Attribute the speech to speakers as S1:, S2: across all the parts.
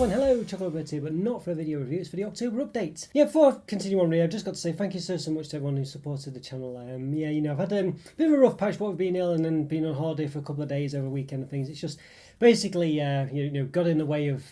S1: everyone, hello, Chocolo Roberto here, but not for a video review, it's for the October update. Yeah, before I continue on, really, I've just got to say thank you so much to everyone who supported the channel. Yeah, you know, I've had a bit of a rough patch, what we've been ill and then been on holiday for a couple of days over a weekend and things. It's just basically, you know, got in the way of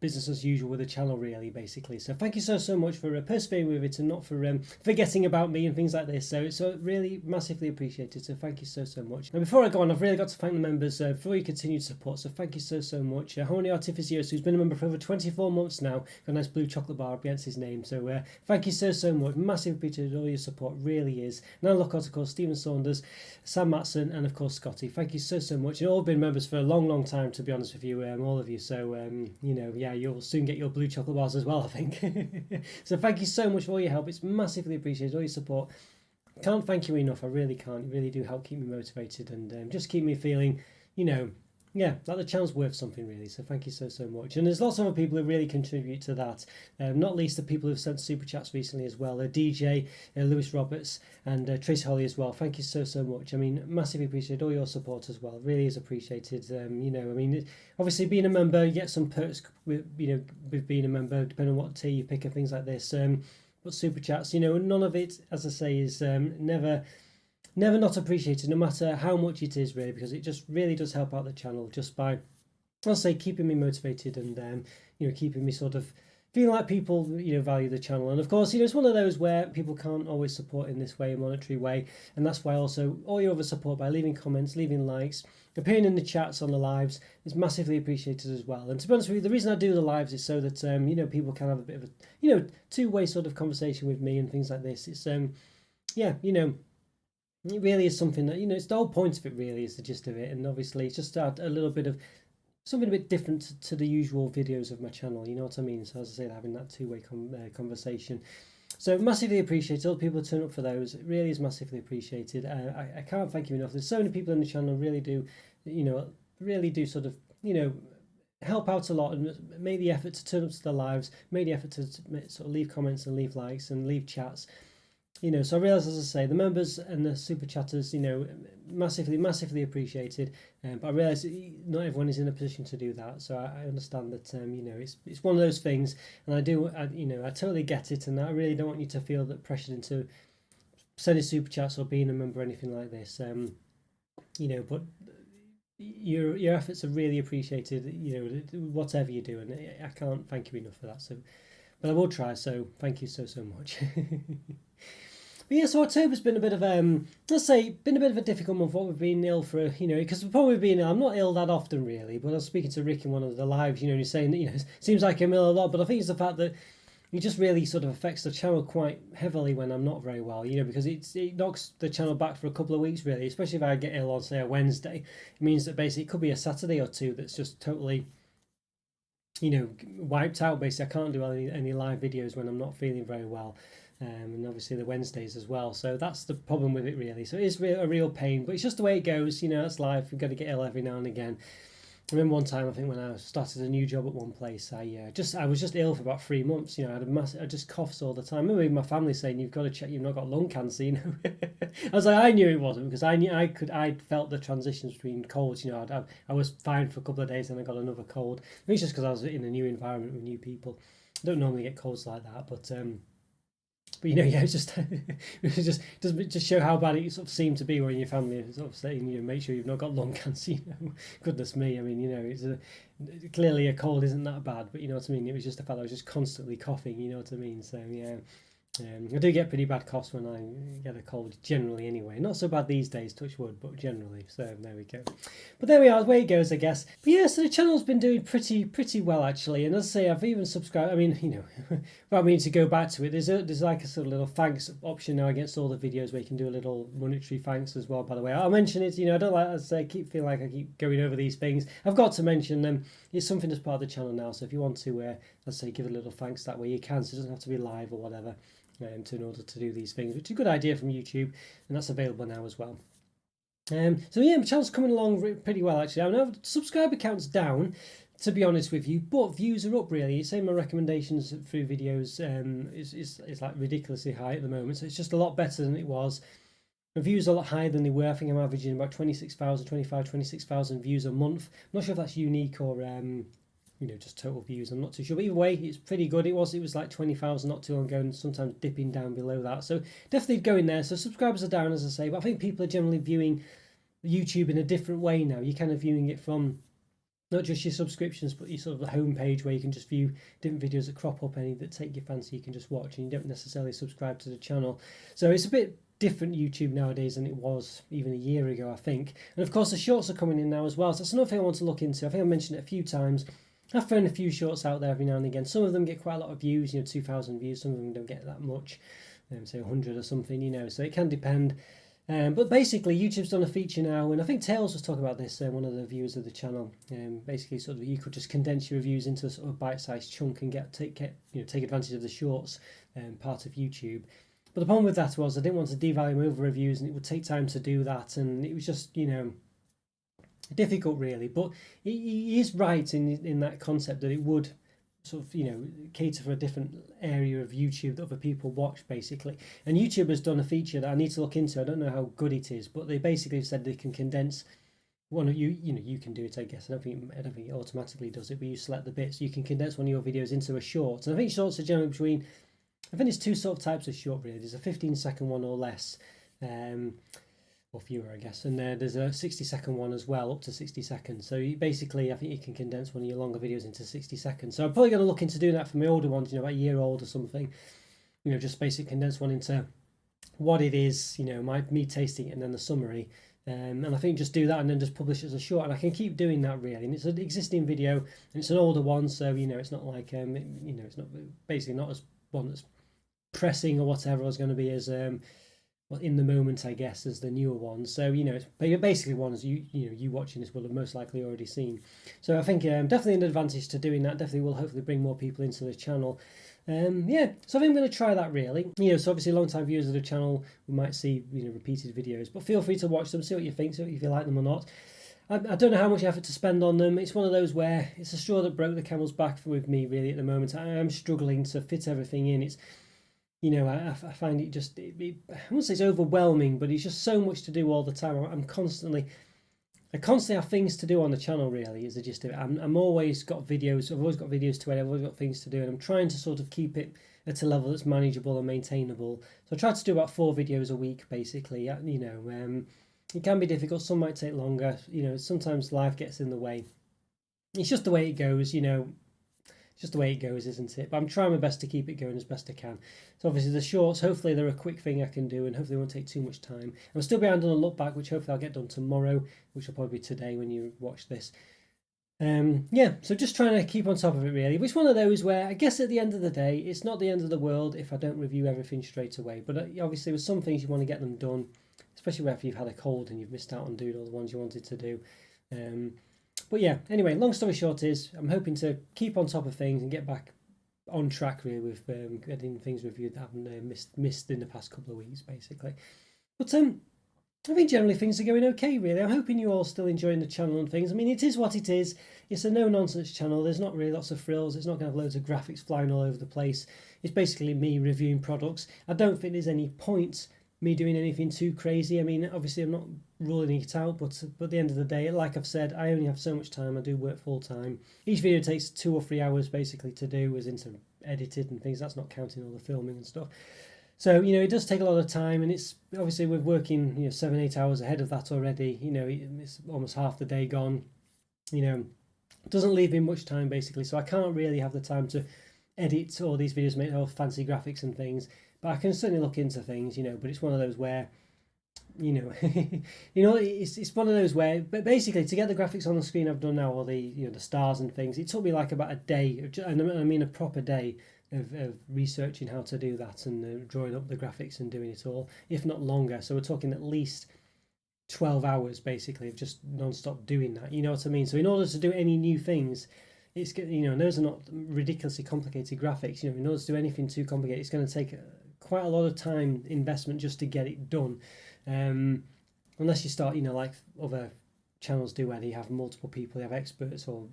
S1: business as usual with the channel, really, basically. So thank you so much for persevering with it and not for forgetting about me and things like this. So it's really massively appreciated. So thank you so much. Now before I go on, I've really got to thank the members for your continued support. So thank you so much. Honey Artificios, who's been a member for over 24 months now, got a nice blue chocolate bar up against his name. So thank you so much. Massively appreciated all your support. Really is. Now look, of course, Stephen Saunders, Sam Matson, and of course Scotty. Thank you so much. You've all been members for a long time, to be honest with you, all of you. So you know, yeah, you'll soon get your blue chocolate bars as well, I think. So thank you so much for all your help. It's massively appreciated, all your support. Can't thank you enough. I really can't. You really do help keep me motivated and just keep me feeling, you know, yeah, like the channel's worth something, really. So thank you so much. And there's lots of other people who really contribute to that, not least the people who've sent super chats recently as well. DJ, Lewis Roberts, and Tracy Holly as well. Thank you so much. I mean, massively appreciate all your support as well. Really is appreciated. You know, I mean, obviously being a member, you get some perks with, you know, with being a member, depending on what tier you pick and things like this. But super chats, you know, none of it, as I say, is never not appreciated, no matter how much it is, really, because it just really does help out the channel just by, I'll say, keeping me motivated and you know, keeping me sort of feeling like people, you know, value the channel. And of course, you know, it's one of those where people can't always support in this way, a monetary way, and that's why also all your other support by leaving comments, leaving likes, appearing in the chats on the lives is massively appreciated as well. And to be honest with you, the reason I do the lives is so that you know, people can have a bit of a, you know, two-way sort of conversation with me and things like this. It's yeah, you know, it really is something that, you know, it's the whole point of it, really, is the gist of it. And obviously it's just a little bit of something a bit different to the usual videos of my channel, you know what I mean? So as I said, having that two-way conversation. So massively appreciated. All the people who turn up for those, it really is massively appreciated. I can't thank you enough. There's so many people in the channel who really do, you know, really do sort of, you know, help out a lot and make the effort to turn up to their lives, make the effort to sort of leave comments and leave likes and leave chats. You know, so I realise, as I say, the members and the super chatters, you know, massively appreciated. But I realise not everyone is in a position to do that. So I understand that, you know, it's one of those things, and you know, I totally get it, and I really don't want you to feel that pressured into sending super chats or being a member or anything like this. You know, but your efforts are really appreciated. You know, whatever you do, and I can't thank you enough for that. So, but I will try. So thank you so much. But yeah, so October's been a bit of let's say, been a bit of a difficult month. What we've been ill for, you know, because the problem with being ill, I'm not ill that often, really. But I was speaking to Rick in one of the lives, you know, and he's saying that, you know, it seems like I'm ill a lot, but I think it's the fact that it just really sort of affects the channel quite heavily when I'm not very well, you know, because it knocks the channel back for a couple of weeks, really. Especially if I get ill on, say, a Wednesday, it means that basically it could be a Saturday or two that's just totally, you know, wiped out. Basically, I can't do any live videos when I'm not feeling very well. And obviously the Wednesdays as well. So that's the problem with it, really. So it is a real pain, but it's just the way it goes. You know, that's life. We've got to get ill every now and again. I remember one time, I think when I started a new job at one place, I was just ill for about 3 months. You know, I just coughs all the time. I remember even my family saying, "You've got to check you've not got lung cancer." You know, I was like, I knew it wasn't, because I'd felt the transitions between colds. You know, I was fine for a couple of days, and I got another cold. Maybe it's just because I was in a new environment with new people. I don't normally get colds like that, but you know, yeah, it's just it just show how bad it sort of seemed to be when your family is sort of saying, you know, make sure you've not got lung cancer. You know, goodness me, I mean, you know, it's clearly a cold isn't that bad, but you know what I mean. It was just the fact I was just constantly coughing. You know what I mean? So yeah. I do get pretty bad coughs when I get a cold, generally anyway. Not so bad these days, touch wood, but generally. So there we go. But there we are, the way it goes, I guess. But yeah, so the channel's been doing pretty well, actually. And as I say, I've even subscribed. I mean, you know, without meaning to go back to it, there's like a sort of little thanks option now against all the videos where you can do a little monetary thanks as well, by the way. I'll mention it, you know, I don't like, as I say, I keep feeling like I keep going over these things. I've got to mention them. It's something that's part of the channel now. So if you want to, let's say, give a little thanks that way, you can. So it doesn't have to be live or whatever. In order to do these things, which is a good idea from YouTube, and that's available now as well. So yeah, my channel's coming along pretty well, actually. I know subscriber count's down, to be honest with you, but views are up, really. Same, my recommendations through videos is like ridiculously high at the moment, so it's just a lot better than it was. My views are a lot higher than they were. I think I'm averaging about 26,000 views a month. I'm not sure if that's unique or just total views. I'm not too sure, but either way, it's pretty good. It was like 20,000 not too long ago, and sometimes dipping down below that. So definitely go in there. So subscribers are down, as I say, but I think people are generally viewing YouTube in a different way now. You're kind of viewing it from not just your subscriptions, but your sort of the homepage where you can just view different videos that crop up, any that take your fancy, you can just watch, and you don't necessarily subscribe to the channel. So it's a bit different YouTube nowadays than it was even a year ago, I think. And of course, the shorts are coming in now as well. So that's another thing I want to look into. I think I mentioned it a few times. I've thrown a few shorts out there every now and again. Some of them get quite a lot of views, 2,000 views. Some of them don't get that much, say 100 or something, So it can depend. But basically, YouTube's done a feature now, and I think Tails was talking about this, one of the viewers of the channel. Basically, sort of you could just condense your reviews into a sort of bite-sized chunk and take advantage of the shorts part of YouTube. But the problem with that was I didn't want to devalue over reviews, and it would take time to do that, and it was just difficult really. But he is right in that concept that it would sort of cater for a different area of YouTube that other people watch basically. And YouTube has done a feature that I need to look into. I don't know how good it is, but they basically said they can condense one of you can do it, I guess. I don't think it automatically does it, but you select the bits. You can condense one of your videos into a short, and I think shorts are generally between, I think there's two sort of types of short really. There's a 15-second one or less, or fewer, I guess, and there's a 60-second one as well, up to 60 seconds. So basically, I think you can condense one of your longer videos into 60 seconds. So I'm probably going to look into doing that for my older ones, about a year old or something. Just basically condense one into what it is, me tasting it, and then the summary. And I think just do that and then just publish it as a short, and I can keep doing that really. And it's an existing video, and it's an older one, so it's not like it's not basically not as one that's pressing or whatever is going to be as in the moment, I guess, as the newer ones. So it's basically ones you watching this will have most likely already seen. So I think definitely an advantage to doing that. Definitely will hopefully bring more people into the channel. So I think I'm going to try that really. So obviously long-time viewers of the channel we might see repeated videos, but feel free to watch them, see what you think, see if you like them or not. I don't know how much effort to spend on them. It's one of those where it's a straw that broke the camel's back with me really at the moment. I am struggling to fit everything in. It's I find it just, I won't say it's overwhelming, but it's just so much to do all the time. I constantly have things to do on the channel really, is the gist of it. I'm always got videos, I've always got videos to edit, I've always got things to do, and I'm trying to sort of keep it at a level that's manageable and maintainable. So I try to do about 4 videos a week basically. It can be difficult, some might take longer, sometimes life gets in the way. It's just the way it goes, It's just the way it goes, isn't it? But I'm trying my best to keep it going as best I can. So obviously the shorts, hopefully they're a quick thing I can do, and hopefully it won't take too much time. I'm still behind on a look back, which hopefully I'll get done tomorrow, which will probably be today when you watch this. So just trying to keep on top of it really. But it's one of those where I guess at the end of the day, it's not the end of the world if I don't review everything straight away. But obviously with some things you want to get them done, especially if you've had a cold and you've missed out on doing all the ones you wanted to do. But yeah, anyway, long story short is I'm hoping to keep on top of things and get back on track really with getting things reviewed that I haven't missed in the past couple of weeks basically. But I think generally things are going okay really. I'm hoping you all still enjoying the channel and things. I mean, it is what it is. It's a no-nonsense channel. There's not really lots of frills. It's not going to have loads of graphics flying all over the place. It's basically me reviewing products. I don't think there's any point me doing anything too crazy. I mean, obviously I'm not ruling it out, but at the end of the day, like I've said, I only have so much time. I do work full time. Each video takes 2 or 3 hours basically to do, as into edited and things. That's not counting all the filming and stuff. So it does take a lot of time, and it's obviously we're working 7-8 hours ahead of that already. It's almost half the day gone. It doesn't leave me much time basically, so I can't really have the time to edit all these videos, make all fancy graphics and things. But I can certainly look into things, but it's one of those where, it's one of those where, but basically to get the graphics on the screen I've done now, all the, the stars and things, it took me like about a day, and I mean a proper day of researching how to do that and drawing up the graphics and doing it all, if not longer. So we're talking at least 12 hours basically of just non-stop doing that, you know what I mean? So in order to do any new things, it's, those are not ridiculously complicated graphics, in order to do anything too complicated, it's going to take quite a lot of time investment just to get it done, unless you start like other channels do where they have multiple people, they have experts or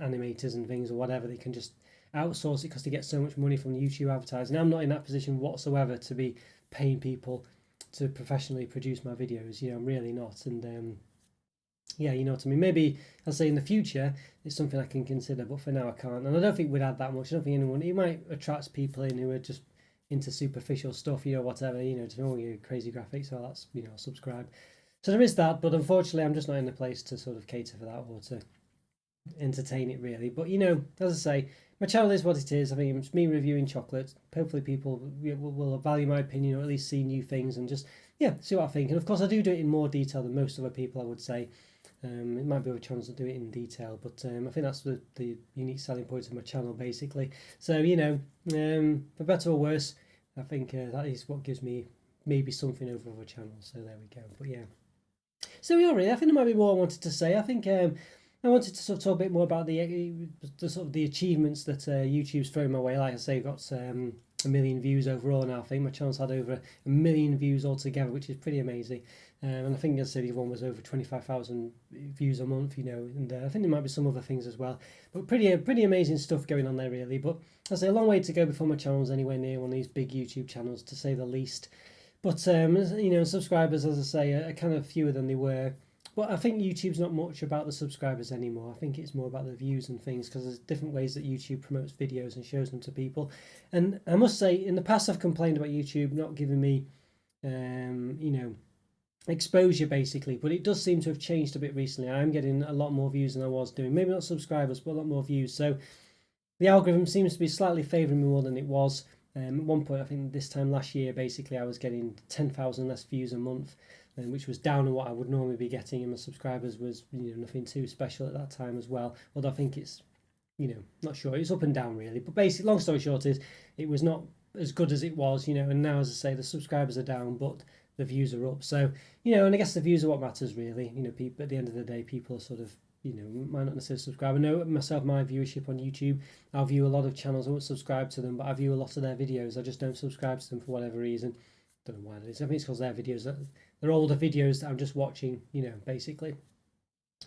S1: animators and things or whatever. They can just outsource it because they get so much money from YouTube advertising. I'm not in that position whatsoever to be paying people to professionally produce my videos. I'm really not, and yeah, you know what I mean. Maybe I'll say in the future it's something I can consider, but for now I can't. And I don't think we'd add that much. I don't think anyone. It might attract people in who are just into superficial stuff, you know, whatever, you know, just all your crazy graphics. So that's, you know, subscribe. So there is that, but unfortunately, I'm just not in a place to sort of cater for that or to entertain it really. But you know, as I say, my channel is what it is. I mean, it's me reviewing chocolates. Hopefully, people will value my opinion or at least see new things and just yeah, see what I think. And of course, I do it in more detail than most other people, I would say. It might be other channels that do it in detail, but I think that's the unique selling point of my channel, basically. So you know, for better or worse, I think that is what gives me maybe something over other channels. So there we go. But yeah, so we are really. I think there might be more I wanted to say. I think I wanted to sort of talk a bit more about the sort of the achievements that YouTube's thrown my way. Like I say, I've got 1 million views overall now. I think my channel's had over 1 million views altogether, which is pretty amazing. And I think, as I said, the one was over 25,000 views a month, you know, and I think there might be some other things as well. But pretty amazing stuff going on there, really. But I say a long way to go before my channel's anywhere near one of these big YouTube channels, to say the least. But you know, subscribers, as I say, are kind of fewer than they were. But I think YouTube's not much about the subscribers anymore. I think it's more about the views and things, because there's different ways that YouTube promotes videos and shows them to people. And I must say, in the past, I've complained about YouTube not giving me, you know, exposure basically, but it does seem to have changed a bit recently. I'm getting a lot more views than I was doing. Maybe not subscribers, but a lot more views. So the algorithm seems to be slightly favouring me more than it was. At one point, I think this time last year, basically, I was getting 10,000 less views a month, which was down on what I would normally be getting, and my subscribers was, you know, nothing too special at that time as well. Although I think it's, you know, not sure. It's up and down really. But basically, long story short is, it was not as good as it was, you know. And now, as I say, the subscribers are down, but the views are up. So, you know, and I guess the views are what matters really. You know, people at the end of the day, people are sort of, you know, might not necessarily subscribe. I know myself, my viewership on YouTube, I view a lot of channels. I won't subscribe to them, but I view a lot of their videos. I just don't subscribe to them for whatever reason. Don't know why that is. I think it's because their videos, they're older videos that I'm just watching, you know, basically,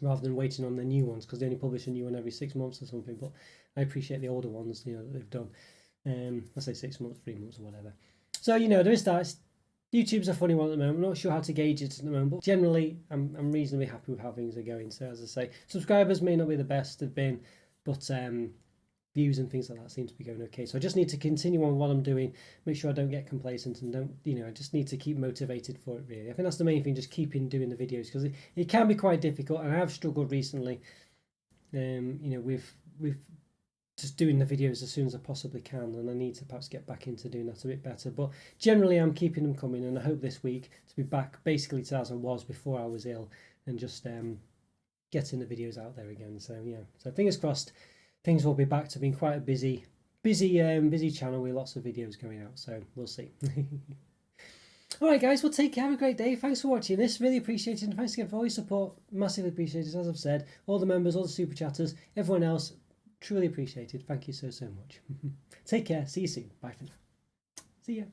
S1: rather than waiting on the new ones, because they only publish a new one every 6 months or something. But I appreciate the older ones, you know, that they've done. I say 6 months, 3 months, or whatever. So, you know, there is that. YouTube's a funny one at the moment. I'm not sure how to gauge it at the moment, but generally I'm reasonably happy with how things are going. So as I say, subscribers may not be the best they've been, but views and things like that seem to be going okay. So I just need to continue on what I'm doing, make sure I don't get complacent and don't, you know, I just need to keep motivated for it really. I think that's the main thing, just keeping doing the videos, because it can be quite difficult, and I have struggled recently, you know, with just doing the videos as soon as I possibly can, and I need to perhaps get back into doing that a bit better. But generally I'm keeping them coming, and I hope this week to be back basically to as I was before I was ill, and just getting the videos out there again. So yeah, so fingers crossed things will be back to being quite a busy channel with lots of videos going out, so we'll see. Alright guys, well take care, have a great day, thanks for watching this, really appreciate it, and thanks again for all your support, massively appreciated, as I've said, all the members, all the super chatters, everyone else, truly appreciated. Thank you so much. Take care. See you soon. Bye for now. See ya.